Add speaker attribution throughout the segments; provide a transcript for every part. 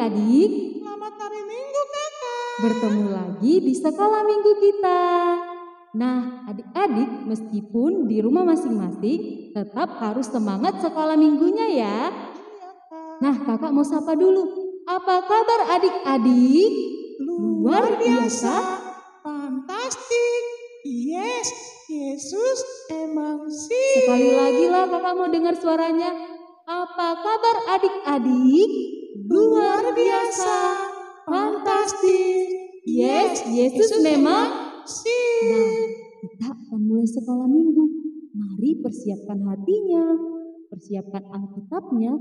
Speaker 1: adik-adik.
Speaker 2: Selamat hari Minggu, Kakak.
Speaker 1: Bertemu lagi di sekolah minggu kita. Nah, adik-adik meskipun di rumah masing-masing tetap harus semangat sekolah minggunya ya.
Speaker 2: Iya, Kak.
Speaker 1: Nah, kakak mau sapa dulu. Apa kabar adik-adik?
Speaker 2: Luar biasa. Fantastik. Yes, Yesus emang sih.
Speaker 1: Sekali lagi lah kakak mau dengar suaranya. Apa kabar adik-adik?
Speaker 2: Luar biasa. Fantastik.
Speaker 1: Yes, Yesus memang
Speaker 2: sih.
Speaker 1: Nah, kita akan mulai sekolah minggu. Mari persiapkan hatinya, persiapkan Alkitabnya,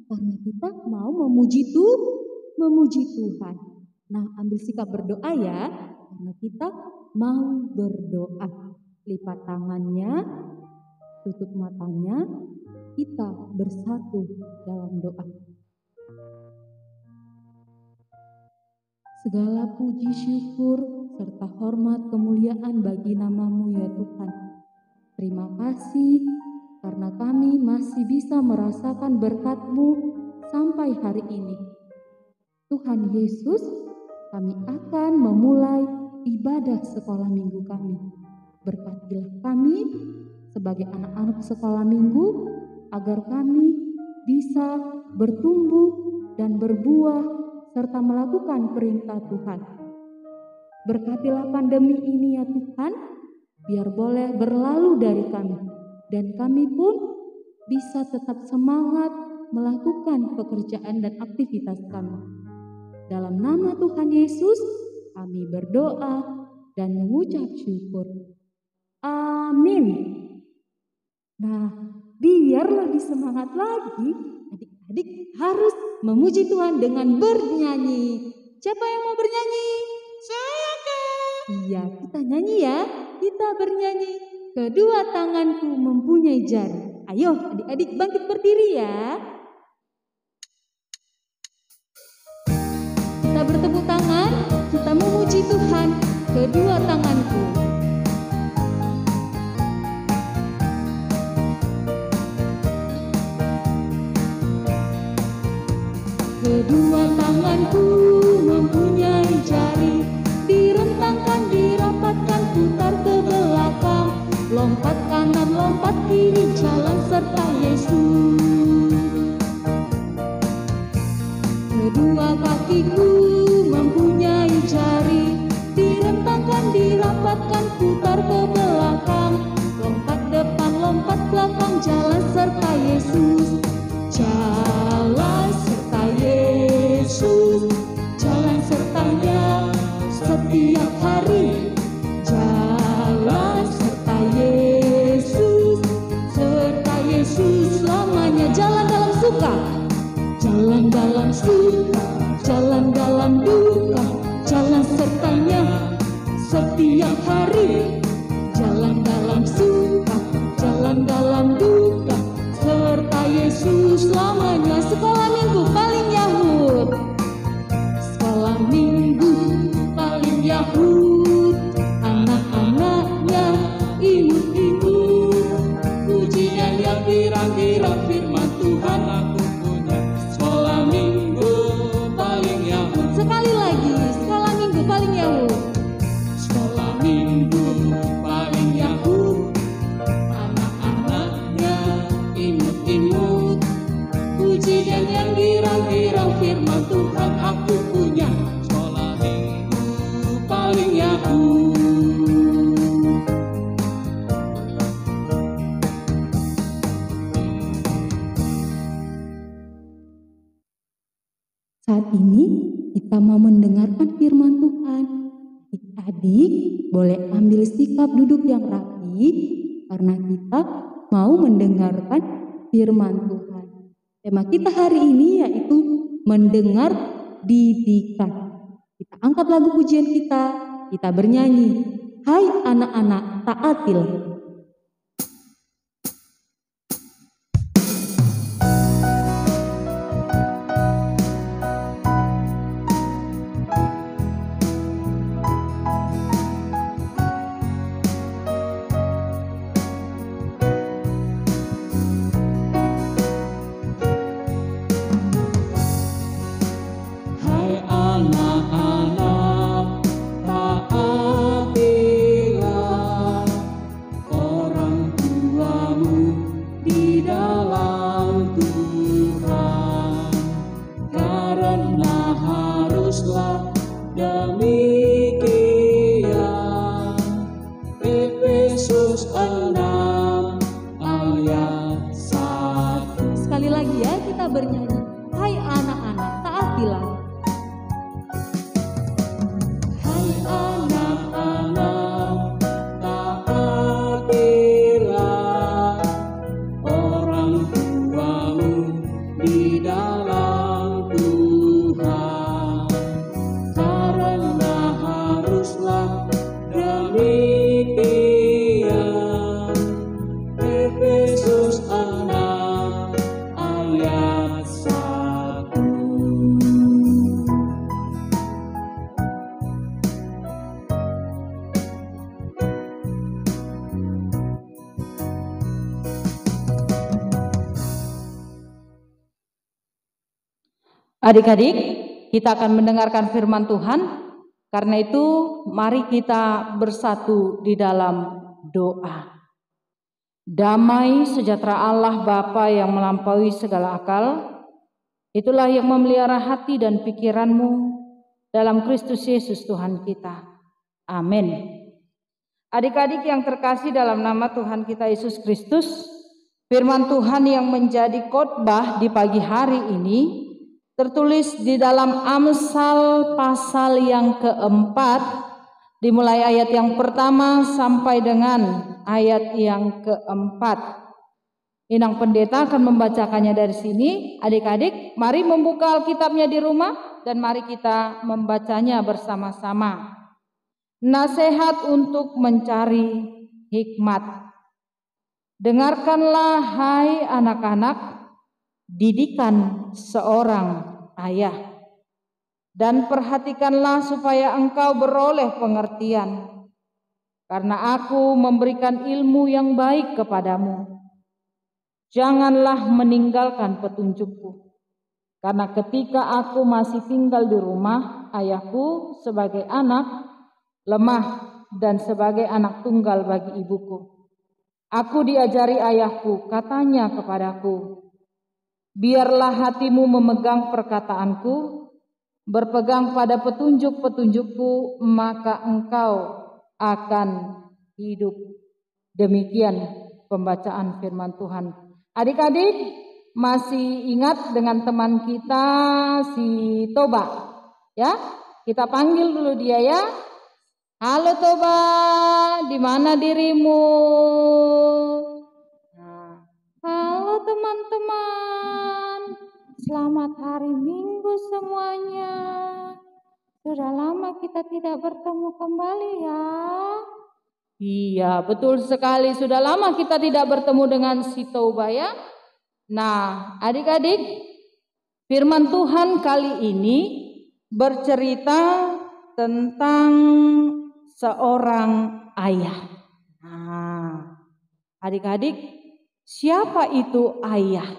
Speaker 1: karena kita mau memuji Tuhan. Nah, ambil sikap berdoa ya, karena kita mau berdoa. Lipat tangannya, tutup matanya, kita bersatu dalam doa. Segala puji syukur serta hormat kemuliaan bagi nama-Mu ya Tuhan. Terima kasih karena kami masih bisa merasakan berkat-Mu sampai hari ini. Tuhan Yesus, kami akan memulai ibadah sekolah minggu kami. Berkatilah kami sebagai anak-anak sekolah minggu agar kami bisa bertumbuh dan berbuah serta melakukan perintah Tuhan. Berkatilah pandemi ini ya Tuhan, biar boleh berlalu dari kami. Dan kami pun bisa tetap semangat melakukan pekerjaan dan aktivitas kami. Dalam nama Tuhan Yesus, kami berdoa dan mengucap syukur. Amin. Nah, biar lebih semangat lagi, adik-adik harus memuji Tuhan dengan bernyanyi. Siapa yang mau bernyanyi?
Speaker 2: Saya, Kak.
Speaker 1: Iya, kita nyanyi ya. Kita bernyanyi. Kedua tanganku mempunyai jari. Ayo adik-adik bangkit berdiri ya. Kita bertepuk tangan, kita memuji Tuhan. Kedua tanganku. Kedua tanganku mempunyai jari, direntangkan, dirapatkan, putar ke belakang, lompat kanan, lompat kiri, jalan serta Yesus. Kedua kakiku mempunyai jari, direntangkan, dirapatkan, putar ke belakang, lompat depan, lompat belakang, jalan serta Yesus. Jalan serta Yesus, jalan sertanya setiap hari. Jalan serta Yesus selamanya. Jalan dalam suka, jalan dalam suka, jalan dalam duka, jalan sertanya setiap hari. Jalan dalam suka, jalan dalam duka, serta Yesus selamanya. Sekolah minggu paling Yahud, sekolah minggu paling Yahud, anak-anaknya imut-imut, pujian yang kira-kira firman Tuhan aku punya. Sekolah minggu paling Yahud. Sekali lagi, sekolah minggu paling Yahud. Sekolah minggu paling Yahud, anak-anaknya imut-imut, pujian yang kira-kira firman Tuhan aku punya. Sekolah minggu paling Yahud. Saat ini kita mau mendengarkan firman Tuhan. Adik-adik boleh ambil sikap duduk yang rapi karena kita mau mendengarkan firman Tuhan. Tema kita hari ini yaitu mendengar didikan. Kita angkat lagu pujian kita bernyanyi. Hai anak-anak, taatilah.
Speaker 3: anak-anak, taatilah orang tuamu di dalam Tuhan, karena haruslah demikian. Efesus 6 ayat 1.
Speaker 1: Sekali lagi ya kita bernyanyi. Hai anak-anak, taatilah.
Speaker 3: Hai anak-anak, taatilah orang tuamu di dalam Tuhan, karena haruslah demikian. Efesus 6 ayat 1.
Speaker 1: Adik-adik, kita akan mendengarkan firman Tuhan. Karena itu, mari kita bersatu di dalam doa. Damai sejahtera Allah Bapa yang melampaui segala akal, itulah yang memelihara hati dan pikiranmu dalam Kristus Yesus Tuhan kita. Amin. Adik-adik yang terkasih dalam nama Tuhan kita Yesus Kristus, firman Tuhan yang menjadi khotbah di pagi hari ini tertulis di dalam Amsal pasal yang keempat, dimulai ayat yang pertama sampai dengan ayat yang keempat. Inang Pendeta akan membacakannya dari sini. Adik-adik, mari membuka Alkitabnya di rumah dan mari kita membacanya bersama-sama. Nasihat untuk mencari hikmat. Dengarkanlah hai anak-anak didikan seorang ayah, dan perhatikanlah supaya engkau beroleh pengertian, karena aku memberikan ilmu yang baik kepadamu. Janganlah meninggalkan petunjukku, karena ketika aku masih tinggal di rumah ayahku sebagai anak lemah dan sebagai anak tunggal bagi ibuku, aku diajari ayahku, katanya kepadaku, biarlah hatimu memegang perkataanku, berpegang pada petunjuk-petunjukku, maka engkau akan hidup. Demikian pembacaan firman Tuhan. Adik-adik masih ingat dengan teman kita si Toba? Ya, kita panggil dulu dia ya. Halo Toba, di mana dirimu? Halo teman-teman, selamat hari Minggu semuanya. Sudah lama kita tidak bertemu kembali ya. Iya, betul sekali, sudah lama kita tidak bertemu dengan si Toba ya. Nah, adik-adik, firman Tuhan kali ini bercerita tentang seorang ayah. Nah, adik-adik, siapa itu ayah?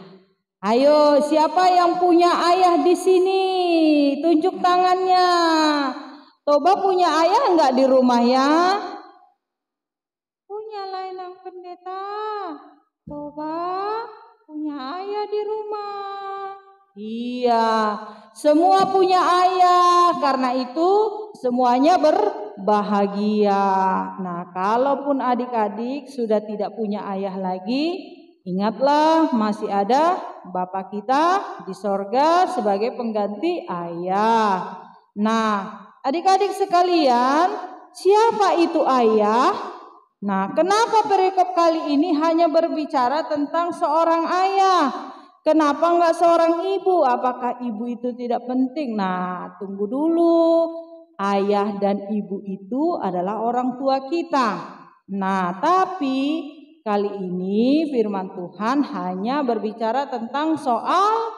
Speaker 1: Ayo, siapa yang punya ayah di sini? Tunjuk tangannya. Toba punya ayah enggak di rumah ya? Punya lah Inang Pendeta. Toba punya ayah di rumah. Iya, semua punya ayah. Karena itu semuanya berbahagia. Nah, kalaupun adik-adik sudah tidak punya ayah lagi, ingatlah masih ada Bapa kita di sorga sebagai pengganti ayah. Nah, adik-adik sekalian, siapa itu ayah? Nah, kenapa perikop kali ini hanya berbicara tentang seorang ayah? Kenapa enggak seorang ibu? Apakah ibu itu tidak penting? Nah, tunggu dulu. Ayah dan ibu itu adalah orang tua kita. Nah, tapi kali ini firman Tuhan hanya berbicara tentang soal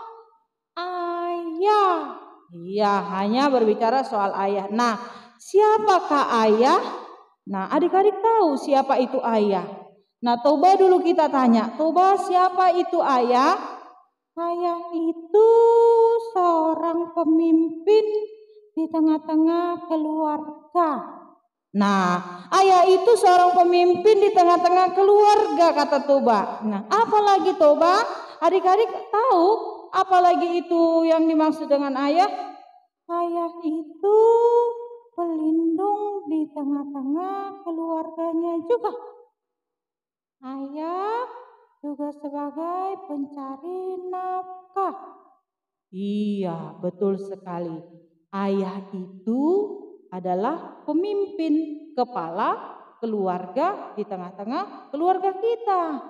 Speaker 1: ayah. Iya, hanya berbicara soal ayah. Nah, siapakah ayah? Nah, adik-adik tahu siapa itu ayah. Nah, coba dulu kita tanya, coba siapa itu ayah? Ayah itu seorang pemimpin
Speaker 2: di tengah-tengah keluarga. Nah, ayah itu seorang pemimpin di tengah-tengah keluarga, kata Toba. Nah, apalagi Toba? Adik-adik tahu apalagi itu yang dimaksud dengan ayah? Ayah itu pelindung di tengah-tengah keluarganya juga. Ayah juga sebagai pencari nafkah. Iya, betul sekali. Ayah itu adalah pemimpin, kepala keluarga di tengah-tengah keluarga kita.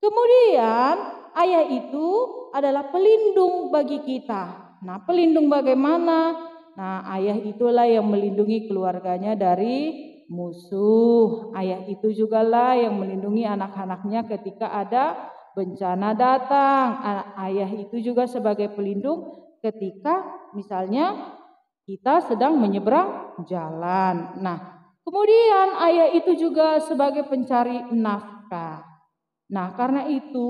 Speaker 2: Kemudian ayah itu adalah pelindung bagi kita. Nah, pelindung bagaimana? Nah, ayah itulah yang melindungi keluarganya dari musuh. Ayah itu jugalah yang melindungi anak-anaknya ketika ada bencana datang. Ayah itu juga sebagai pelindung ketika misalnya kita sedang menyeberang jalan. Nah, kemudian ayah itu juga sebagai pencari nafkah. Nah, karena itu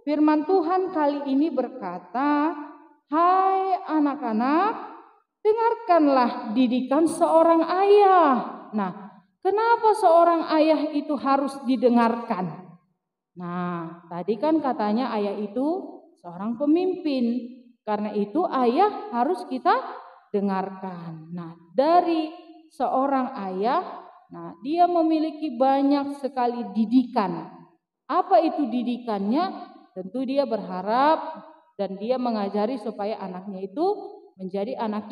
Speaker 2: firman Tuhan kali ini berkata, "Hai anak-anak, dengarkanlah didikan seorang ayah." Nah, kenapa seorang ayah itu harus didengarkan? Nah, tadi kan katanya ayah itu seorang pemimpin. Karena itu ayah harus kita dengarkan. Nah, dari seorang ayah, nah dia memiliki banyak sekali didikan. Apa itu didikannya? Tentu dia berharap dan dia mengajari supaya anaknya itu menjadi anak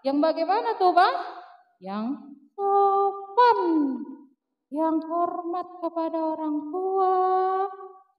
Speaker 2: yang bagaimana tuh, Pak? Yang sopan, yang hormat kepada orang tua,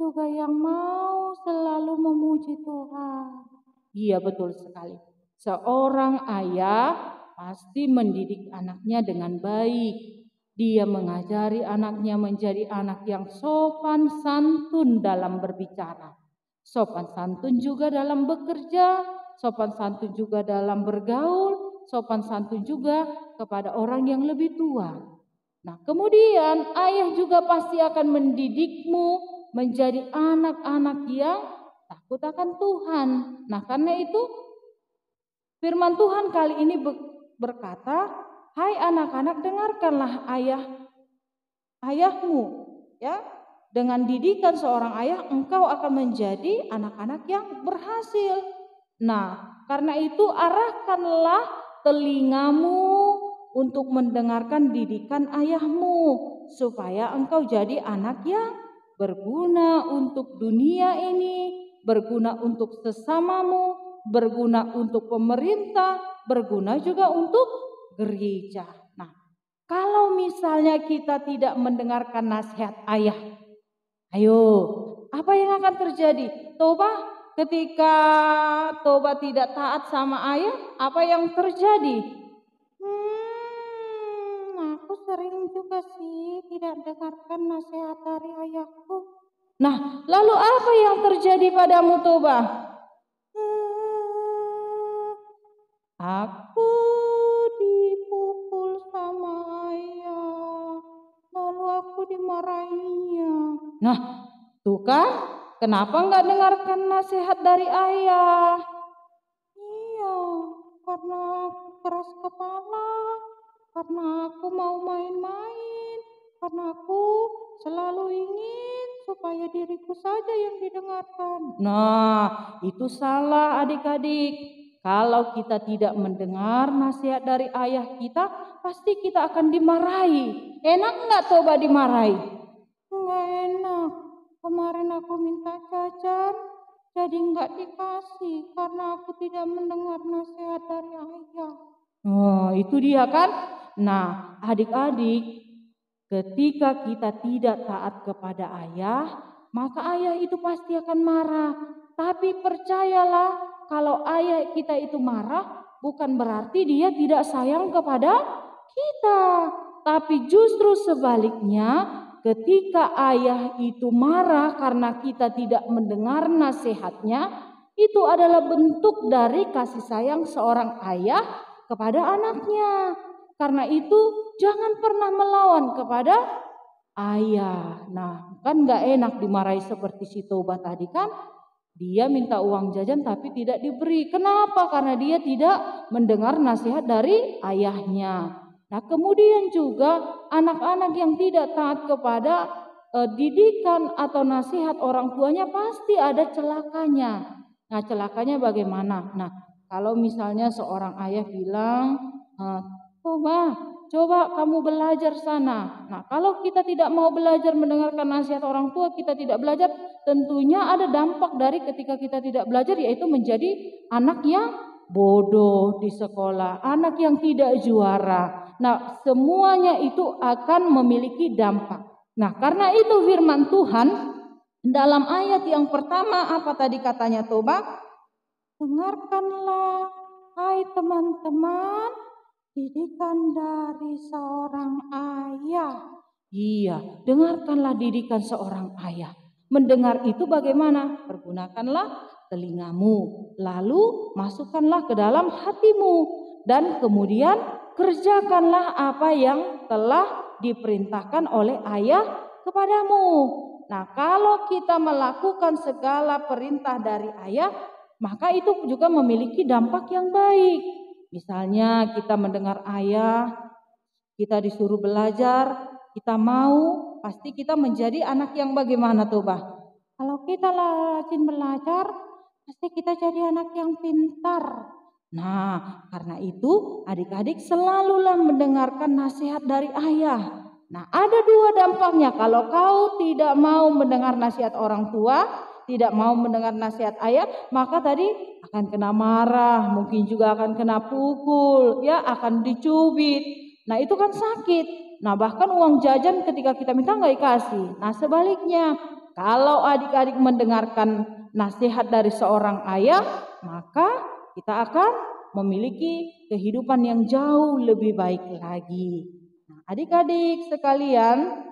Speaker 2: juga yang mau selalu memuji Tuhan. Iya, betul sekali. Seorang ayah pasti mendidik anaknya dengan baik. Dia mengajari anaknya menjadi anak yang sopan santun dalam berbicara, sopan santun juga dalam bekerja, sopan santun juga dalam bergaul, sopan santun juga kepada orang yang lebih tua. Nah, kemudian ayah juga pasti akan mendidikmu menjadi anak-anak yang takut akan Tuhan. Nah, karena itu firman Tuhan kali ini berkata, "Hai anak-anak, dengarkanlah ayahmu, ya. Dengan didikan seorang ayah, engkau akan menjadi anak-anak yang berhasil." Nah, karena itu arahkanlah telingamu untuk mendengarkan didikan ayahmu, supaya engkau jadi anak yang berguna untuk dunia ini, berguna untuk sesamamu, berguna untuk pemerintah, berguna juga untuk gereja. Nah, kalau misalnya kita tidak mendengarkan nasihat ayah, ayo, apa yang akan terjadi? Toba, ketika Toba tidak taat sama ayah, apa yang terjadi? Aku sering juga sih tidak dengarkan nasihat dari ayahku. Nah, lalu apa yang terjadi padamu, Toba? Aku dipukul sama ayah, lalu aku dimarahinya. Nah, tuh kan, kenapa nggak dengarkan nasihat dari ayah? Iya, karena aku keras kepala, karena aku mau main-main, karena aku selalu ingin supaya diriku saja yang didengarkan. Nah, itu salah adik-adik. Kalau kita tidak mendengar nasihat dari ayah kita, pasti kita akan dimarahi. Enak nggak Toba dimarahi? Nggak enak. Kemarin aku minta jajan, jadi nggak dikasih karena aku tidak mendengar nasihat dari ayah. Oh, itu dia kan? Nah, adik-adik, ketika kita tidak taat kepada ayah, maka ayah itu pasti akan marah. Tapi percayalah, kalau ayah kita itu marah, bukan berarti dia tidak sayang kepada kita. Tapi justru sebaliknya, ketika ayah itu marah karena kita tidak mendengar nasihatnya, itu adalah bentuk dari kasih sayang seorang ayah kepada anaknya. Karena itu jangan pernah melawan kepada ayah. Nah, kan gak enak dimarahi seperti si Toba tadi kan? Dia minta uang jajan tapi tidak diberi. Kenapa? Karena dia tidak mendengar nasihat dari ayahnya. Nah, kemudian juga anak-anak yang tidak taat kepada didikan atau nasihat orang tuanya pasti ada celakanya. Nah, celakanya bagaimana? Nah, kalau misalnya seorang ayah bilang, coba kamu belajar sana. Nah, kalau kita tidak mau belajar mendengarkan nasihat orang tua, kita tidak belajar, tentunya ada dampak dari ketika kita tidak belajar, yaitu menjadi anak yang bodoh di sekolah, anak yang tidak juara. Nah, semuanya itu akan memiliki dampak. Nah, karena itu firman Tuhan dalam ayat yang pertama apa tadi katanya Toba? Dengarkanlah hai teman-teman didikan dari seorang ayah. Iya, dengarkanlah didikan seorang ayah. Mendengar itu bagaimana? Pergunakanlah telingamu, lalu masukkanlah ke dalam hatimu, dan kemudian kerjakanlah apa yang telah diperintahkan oleh ayah kepadamu. Nah, kalau kita melakukan segala perintah dari ayah, maka itu juga memiliki dampak yang baik. Misalnya kita mendengar ayah, kita disuruh belajar, kita mau, pasti kita menjadi anak yang bagaimana tuh, Bah? Kalau kita rajin belajar, pasti kita jadi anak yang pintar. Nah, karena itu adik-adik selalulah mendengarkan nasihat dari ayah. Nah, ada dua dampaknya. Kalau kau tidak mau mendengar nasihat orang tua, tidak mau mendengar nasihat ayah, maka tadi akan kena marah, mungkin juga akan kena pukul, ya, akan dicubit. Nah, itu kan sakit. Nah, bahkan uang jajan ketika kita minta nggak dikasih. Nah, sebaliknya, kalau adik-adik mendengarkan nasihat dari seorang ayah, maka kita akan memiliki kehidupan yang jauh lebih baik lagi. Nah, adik-adik sekalian,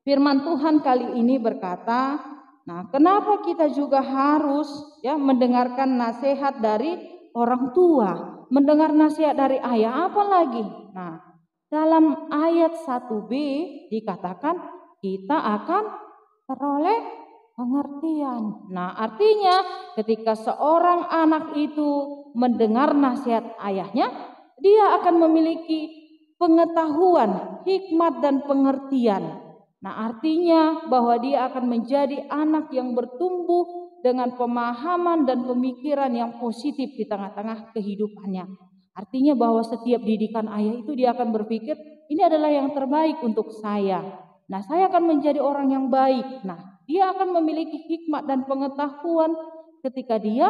Speaker 2: firman Tuhan kali ini berkata, nah, kenapa kita juga harus mendengarkan nasihat dari orang tua, mendengar nasihat dari ayah, apalagi? Nah, dalam ayat 1b dikatakan kita akan peroleh pengertian. Nah, artinya ketika seorang anak itu mendengar nasihat ayahnya, dia akan memiliki pengetahuan, hikmat dan pengertian. Nah, artinya bahwa dia akan menjadi anak yang bertumbuh dengan pemahaman dan pemikiran yang positif di tengah-tengah kehidupannya. Artinya bahwa setiap didikan ayah itu dia akan berpikir, ini adalah yang terbaik untuk saya. Nah, saya akan menjadi orang yang baik. Nah, dia akan memiliki hikmat dan pengetahuan ketika dia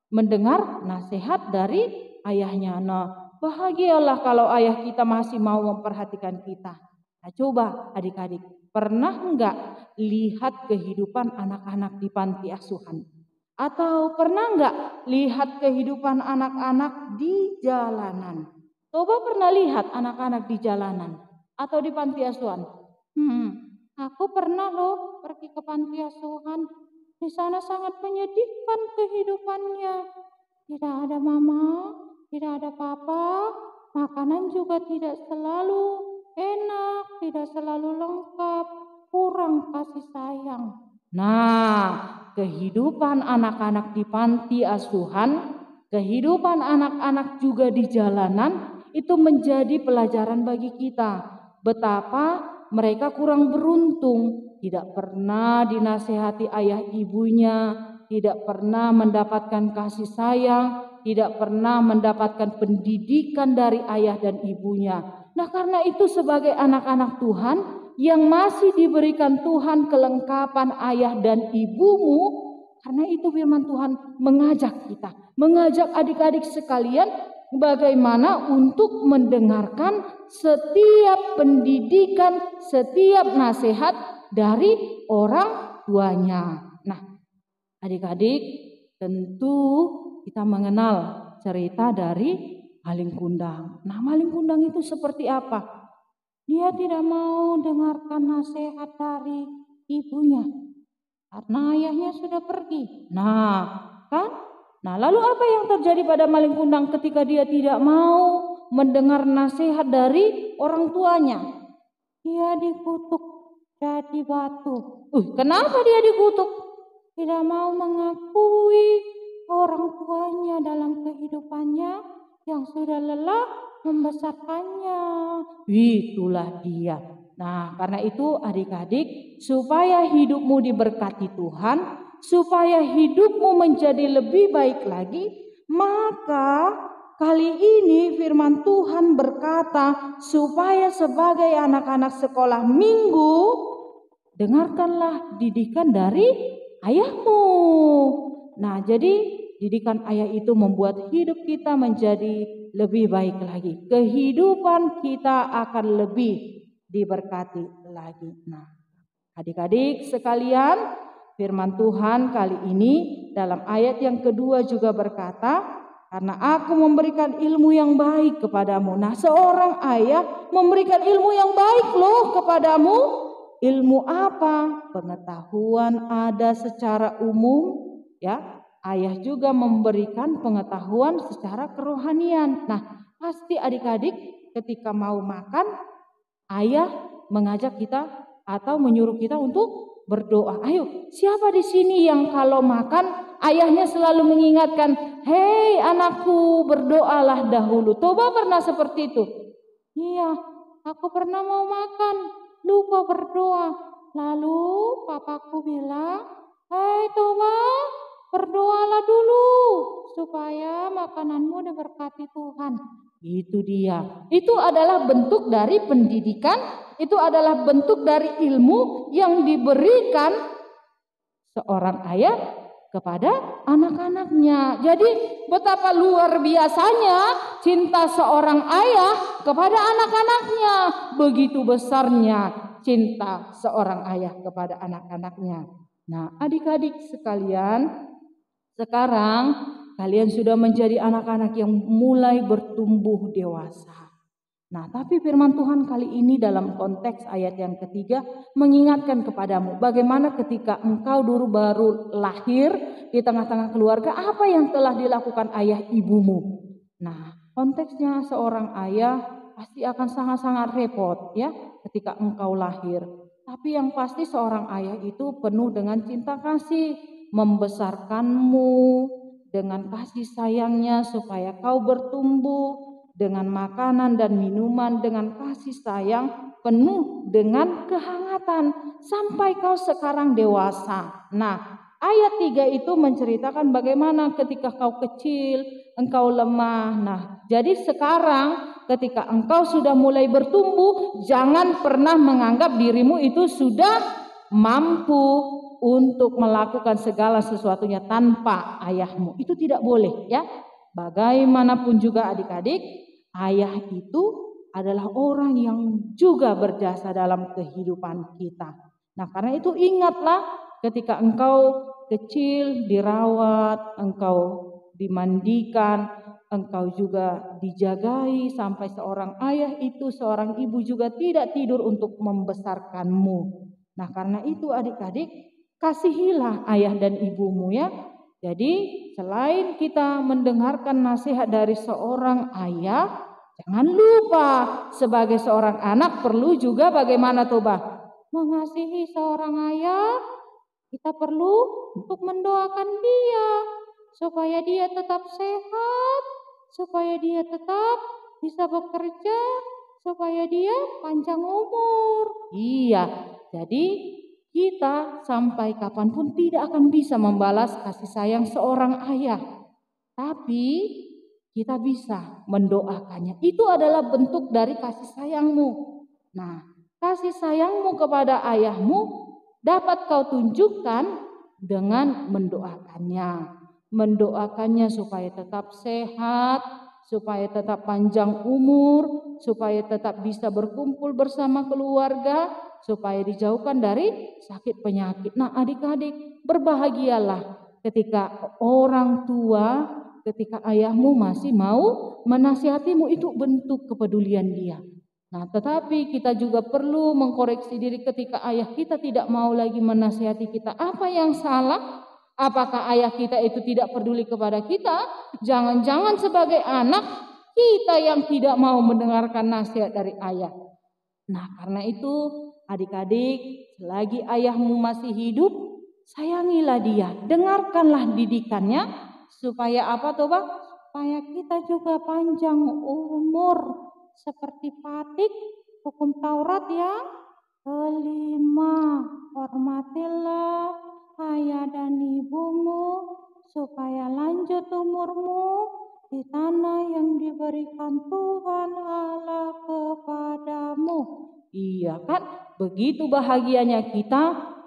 Speaker 2: mendengar nasihat dari ayahnya. Nah, bahagialah kalau ayah kita masih mau memperhatikan kita. Nah, coba adik-adik, pernah enggak lihat kehidupan anak-anak di panti asuhan? Atau pernah enggak lihat kehidupan anak-anak di jalanan? Coba pernah lihat anak-anak di jalanan atau di panti asuhan? Aku pernah loh pergi ke panti asuhan. Di sana sangat menyedihkan kehidupannya. Tidak ada mama, tidak ada papa, makanan juga tidak selalu enak, tidak selalu lengkap, kurang kasih sayang. Nah, kehidupan anak-anak di panti asuhan, kehidupan anak-anak juga di jalanan, itu menjadi pelajaran bagi kita. Betapa mereka kurang beruntung, tidak pernah dinasehati ayah ibunya, tidak pernah mendapatkan kasih sayang, tidak pernah mendapatkan pendidikan dari ayah dan ibunya. Nah, karena itu sebagai anak-anak Tuhan yang masih diberikan Tuhan kelengkapan ayah dan ibumu, karena itu firman Tuhan mengajak kita, mengajak adik-adik sekalian bagaimana untuk mendengarkan setiap pendidikan, setiap nasihat dari orang tuanya. Nah, adik-adik, tentu kita mengenal cerita dari Malin Kundang. Nah, Malin Kundang itu seperti apa? Dia tidak mau dengarkan nasihat dari ibunya karena ayahnya sudah pergi. Nah, kan? Nah, lalu apa yang terjadi pada Malin Kundang ketika dia tidak mau mendengar nasihat dari orang tuanya? Dia dikutuk jadi batu. Kenapa dia dikutuk? tidak mau mengakui orang tuanya dalam kehidupannya yang sudah lelah membesarkannya. Itulah dia. Nah, karena itu adik-adik, supaya hidupmu diberkati Tuhan, supaya hidupmu menjadi lebih baik lagi, maka kali ini firman Tuhan berkata, supaya sebagai anak-anak sekolah minggu, dengarkanlah didikan dari ayahmu. Nah, jadi didikan ayah itu membuat hidup kita menjadi lebih baik lagi. Kehidupan kita akan lebih diberkati lagi. Nah, adik-adik sekalian, firman Tuhan kali ini dalam ayat yang kedua juga berkata, karena aku memberikan ilmu yang baik kepadamu. Nah, seorang ayah memberikan ilmu yang baik loh kepadamu. Ilmu apa? Pengetahuan ada secara umum, ya. Ayah juga memberikan pengetahuan secara kerohanian. Nah, pasti adik-adik ketika mau makan, ayah mengajak kita atau menyuruh kita untuk berdoa. Ayo, siapa di sini yang kalau makan ayahnya selalu mengingatkan, "Hei anakku, berdoalah dahulu." Toba pernah seperti itu? Iya, aku pernah mau makan, lupa berdoa. Lalu papaku bilang, "Hei Toba, berdoalah dulu supaya makananmu diberkati Tuhan." Itu dia. Itu adalah bentuk dari pendidikan, itu adalah bentuk dari ilmu yang diberikan seorang ayah kepada anak-anaknya. Jadi betapa luar biasanya cinta seorang ayah kepada anak-anaknya. Begitu besarnya cinta seorang ayah kepada anak-anaknya. Nah, adik-adik sekalian, sekarang kalian sudah menjadi anak-anak yang mulai bertumbuh dewasa. Nah, tapi firman Tuhan kali ini dalam konteks ayat yang ketiga mengingatkan kepadamu bagaimana ketika engkau dulu baru lahir di tengah-tengah keluarga, apa yang telah dilakukan ayah ibumu. Nah, konteksnya seorang ayah pasti akan sangat-sangat repot ya ketika engkau lahir. Tapi yang pasti seorang ayah itu penuh dengan cinta kasih, membesarkanmu dengan kasih sayangnya supaya kau bertumbuh dengan makanan dan minuman, dengan kasih sayang penuh dengan kehangatan sampai kau sekarang dewasa. Nah, ayat 3 itu menceritakan bagaimana ketika kau kecil, engkau lemah. Nah, jadi sekarang ketika engkau sudah mulai bertumbuh, jangan pernah menganggap dirimu itu sudah mampu untuk melakukan segala sesuatunya tanpa ayahmu. Itu tidak boleh ya. Bagaimanapun juga adik-adik, ayah itu adalah orang yang juga berjasa dalam kehidupan kita. Nah, karena itu ingatlah ketika engkau kecil dirawat, engkau dimandikan, engkau juga dijagai sampai seorang ayah itu, seorang ibu juga tidak tidur untuk membesarkanmu. Nah, karena itu adik-adik, kasihilah ayah dan ibumu ya. Jadi selain kita mendengarkan nasihat dari seorang ayah, jangan lupa sebagai seorang anak perlu juga bagaimana Toba? Mengasihi seorang ayah. Kita perlu untuk mendoakan dia supaya dia tetap sehat, supaya dia tetap bisa bekerja, supaya dia panjang umur. Iya, jadi kita sampai kapanpun tidak akan bisa membalas kasih sayang seorang ayah. Tapi kita bisa mendoakannya. Itu adalah bentuk dari kasih sayangmu. Nah, kasih sayangmu kepada ayahmu dapat kau tunjukkan dengan mendoakannya. Mendoakannya supaya tetap sehat, supaya tetap panjang umur, supaya tetap bisa berkumpul bersama keluarga, supaya dijauhkan dari sakit penyakit. Nah, adik-adik, berbahagialah ketika orang tua, ketika ayahmu masih mau menasihatimu, itu bentuk kepedulian dia. Nah, tetapi kita juga perlu mengkoreksi diri ketika ayah kita tidak mau lagi menasihati kita. Apa yang salah? Apakah ayah kita itu tidak peduli kepada kita? Jangan-jangan sebagai anak kita yang tidak mau mendengarkan nasihat dari ayah. Nah, karena itu adik-adik, selagi ayahmu masih hidup, sayangilah dia, dengarkanlah didikannya, supaya apa toh Bang? Supaya kita juga panjang umur seperti Patik, hukum Taurat ya. Kelima, hormatilah ayah dan ibumu supaya lanjut umurmu di tanah yang diberikan Tuhan Allah kepadamu. Iya kan? Begitu bahagianya kita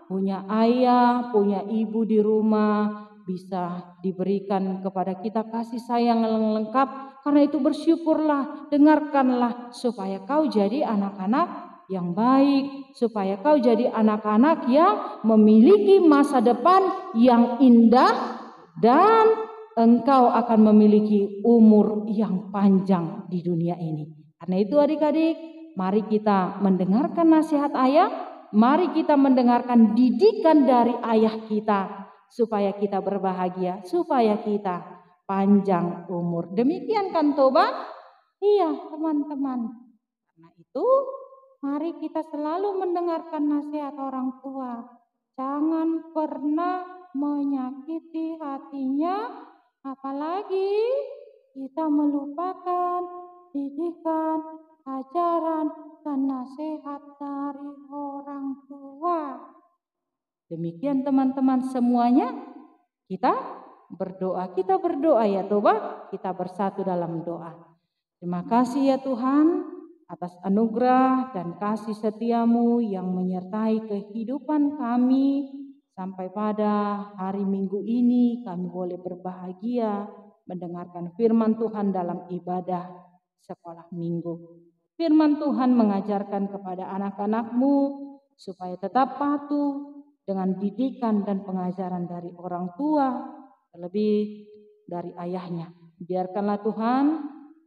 Speaker 2: punya ayah, punya ibu di rumah, bisa diberikan kepada kita kasih sayang yang lengkap. Karena itu bersyukurlah, dengarkanlah supaya kau jadi anak-anak yang baik, supaya kau jadi anak-anak yang memiliki masa depan yang indah dan engkau akan memiliki umur yang panjang di dunia ini. Karena itu adik-adik, mari kita mendengarkan nasihat ayah, mari kita mendengarkan didikan dari ayah kita, supaya kita berbahagia, supaya kita panjang umur. Demikian kan Toba? Iya teman-teman. Karena itu mari kita selalu mendengarkan nasihat orang tua. Jangan pernah menyakiti hatinya, apalagi kita melupakan didikan, ajaran, dan nasihat dari orang tua. Demikian teman-teman semuanya, kita berdoa ya Toba, kita bersatu dalam doa. Terima kasih ya Tuhan atas anugerah dan kasih setiamu yang menyertai kehidupan kami sampai pada hari Minggu ini kami boleh berbahagia mendengarkan firman Tuhan dalam ibadah sekolah minggu. Firman Tuhan mengajarkan kepada anak-anak-Mu supaya tetap patuh dengan didikan dan pengajaran dari orang tua, terlebih dari ayahnya. Biarkanlah Tuhan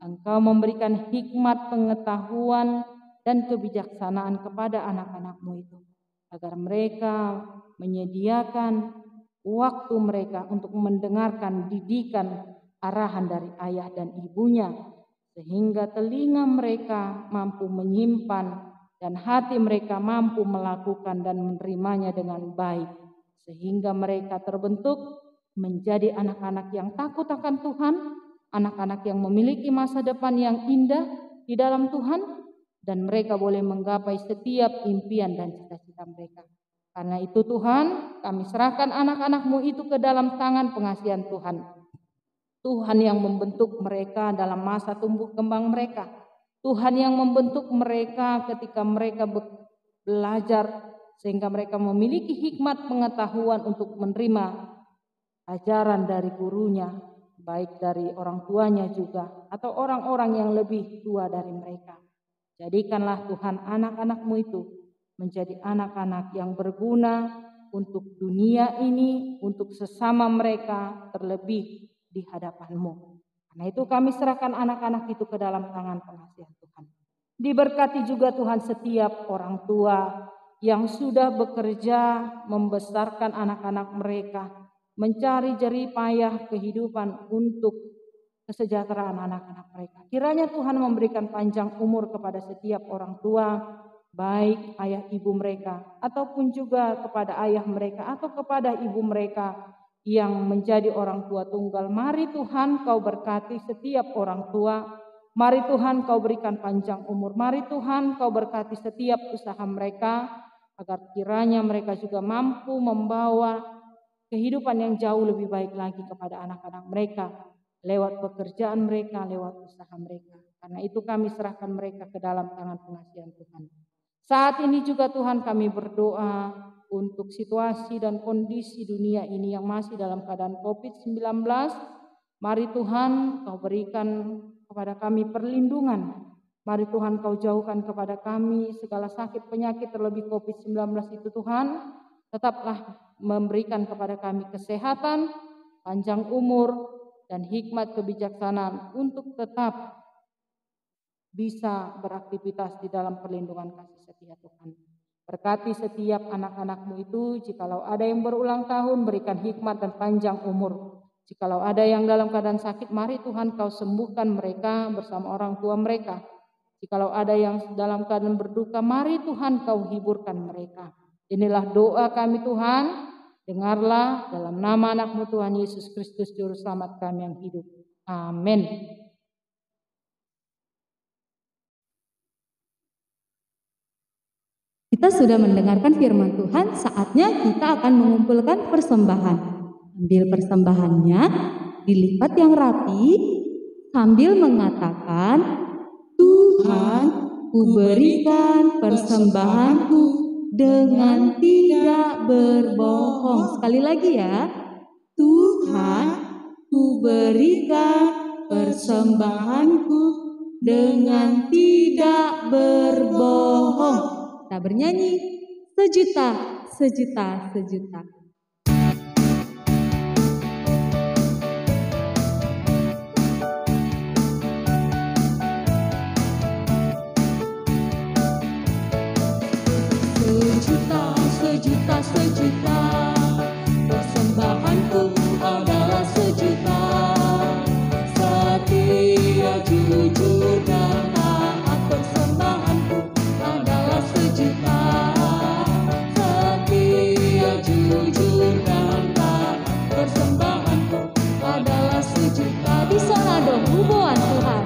Speaker 2: Engkau memberikan hikmat, pengetahuan, dan kebijaksanaan kepada anak-anak-Mu itu, agar mereka menyediakan waktu mereka untuk mendengarkan didikan arahan dari ayah dan ibunya, sehingga telinga mereka mampu menyimpan dan hati mereka mampu melakukan dan menerimanya dengan baik, sehingga mereka terbentuk menjadi anak-anak yang takut akan Tuhan, anak-anak yang memiliki masa depan yang indah di dalam Tuhan, dan mereka boleh menggapai setiap impian dan cita-cita mereka. Karena itu Tuhan, kami serahkan anak-anak-Mu itu ke dalam tangan pengasihan Tuhan. Tuhan yang membentuk mereka dalam masa tumbuh kembang mereka. Tuhan yang membentuk mereka ketika mereka belajar, sehingga mereka memiliki hikmat pengetahuan untuk menerima ajaran dari gurunya, baik dari orang tuanya juga, atau orang-orang yang lebih tua dari mereka. Jadikanlah Tuhan anak-anak-Mu itu menjadi anak-anak yang berguna untuk dunia ini, untuk sesama mereka, terlebih di hadapan-Mu. Karena itu kami serahkan anak-anak itu ke dalam tangan pengasihan Tuhan. Diberkati juga Tuhan setiap orang tua yang sudah bekerja membesarkan anak-anak mereka, mencari jerih payah kehidupan untuk kesejahteraan anak-anak mereka. Kiranya Tuhan memberikan panjang umur kepada setiap orang tua, baik ayah ibu mereka, ataupun juga kepada ayah mereka atau kepada ibu mereka yang menjadi orang tua tunggal. Mari Tuhan Kau berkati setiap orang tua. Mari Tuhan Kau berikan panjang umur. Mari Tuhan Kau berkati setiap usaha mereka, agar kiranya mereka juga mampu membawa kehidupan yang jauh lebih baik lagi kepada anak-anak mereka, lewat pekerjaan mereka, lewat usaha mereka. Karena itu kami serahkan mereka ke dalam tangan pengasihan Tuhan. Saat ini juga Tuhan kami berdoa untuk situasi dan kondisi dunia ini yang masih dalam keadaan COVID-19. Mari Tuhan Kau berikan kepada kami perlindungan. Mari Tuhan Kau jauhkan kepada kami segala sakit penyakit terlebih COVID-19 itu Tuhan. Tetaplah memberikan kepada kami kesehatan, panjang umur, dan hikmat kebijaksanaan untuk tetap bisa beraktivitas di dalam perlindungan kasih setia Tuhan. Berkati setiap anak-anak-Mu itu, jikalau ada yang berulang tahun, berikan hikmat dan panjang umur. Jikalau ada yang dalam keadaan sakit, mari Tuhan Kau sembuhkan mereka bersama orang tua mereka. Jikalau ada yang dalam keadaan berduka, mari Tuhan Kau hiburkan mereka. Inilah doa kami Tuhan, Dengarlah dalam nama anak-Mu Tuhan Yesus Kristus Juru Selamat kami yang hidup. Amin.
Speaker 1: Kita sudah mendengarkan firman Tuhan, saatnya kita akan mengumpulkan persembahan. Ambil persembahannya, dilipat yang rapi, sambil mengatakan, Tuhan, kuberikan persembahanku dengan tidak berbohong. Sekali lagi ya, Tuhan, kuberikan persembahanku dengan tidak berbohong. Kita bernyanyi, sejuta, sejuta, sejuta.
Speaker 3: Sejuta, sejuta, sejuta, persembahanku adalah sejuta. Setia, jujur, dan taat, persembahanku adalah sejuta. Setia, jujur, dan taat, persembahanku adalah sejuta.
Speaker 1: Di sana dong, hubungan Tuhan.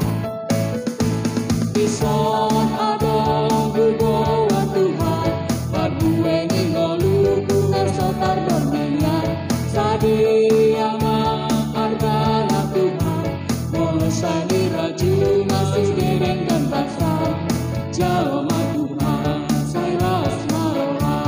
Speaker 3: Di sana dong, hubungan Tuhan. Barbueni ngoluku tersotar dominian. Sadia menghargana Tuhan. Molosani raju masih dereng dan basah. Jalma Tuhan, sairas maroha.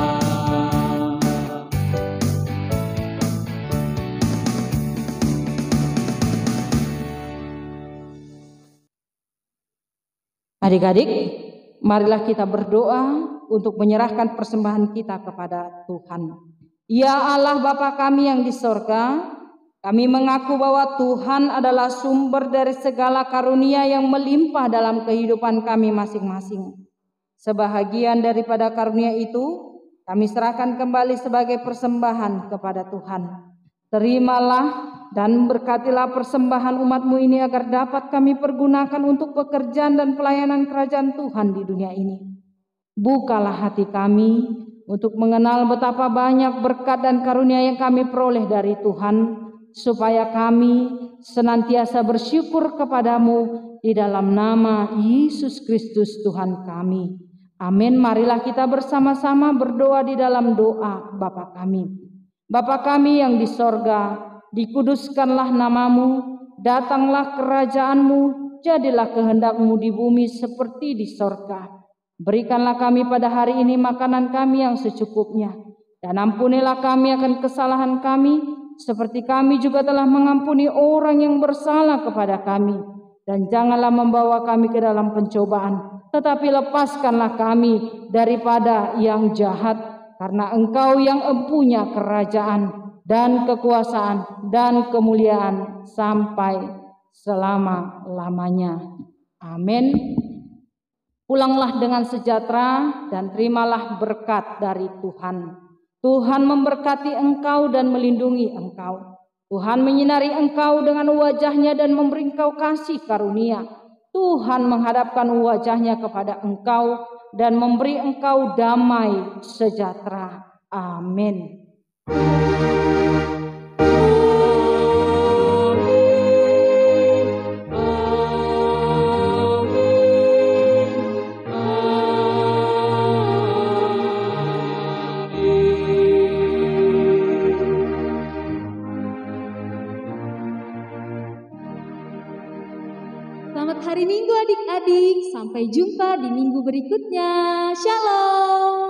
Speaker 2: Adik-adik, marilah kita berdoa untuk menyerahkan persembahan kita kepada Tuhan. Ya Allah Bapa kami yang di sorga, kami mengaku bahwa Tuhan adalah sumber dari segala karunia yang melimpah dalam kehidupan kami masing-masing. Sebahagian daripada karunia itu, kami serahkan kembali sebagai persembahan kepada Tuhan. Terimalah dan berkatilah persembahan umat-Mu ini agar dapat kami pergunakan untuk pekerjaan dan pelayanan kerajaan Tuhan di dunia ini. Bukalah hati kami untuk mengenal betapa banyak berkat dan karunia yang kami peroleh dari Tuhan, supaya kami senantiasa bersyukur kepadamu di dalam nama Yesus Kristus Tuhan kami. Amin. Marilah kita bersama-sama berdoa di dalam doa Bapa kami. Bapa kami yang di sorga, dikuduskanlah namamu, datanglah kerajaanmu, jadilah kehendak-Mu di bumi seperti di sorga. Berikanlah kami pada hari ini makanan kami yang secukupnya, dan ampunilah kami akan kesalahan kami, seperti kami juga telah mengampuni orang yang bersalah kepada kami. Dan janganlah membawa kami ke dalam pencobaan, tetapi lepaskanlah kami daripada yang jahat. Karena Engkau yang empunya kerajaan dan kekuasaan dan kemuliaan sampai selama-lamanya. Amin. Pulanglah dengan sejahtera dan terimalah berkat dari Tuhan. Tuhan memberkati engkau dan melindungi engkau. Tuhan menyinari engkau dengan wajah-Nya dan memberi engkau kasih karunia. Tuhan menghadapkan wajah-Nya kepada engkau dan memberi engkau damai sejahtera. Amin.
Speaker 1: Selamat hari Minggu adik-adik, sampai jumpa di minggu berikutnya. Shalom.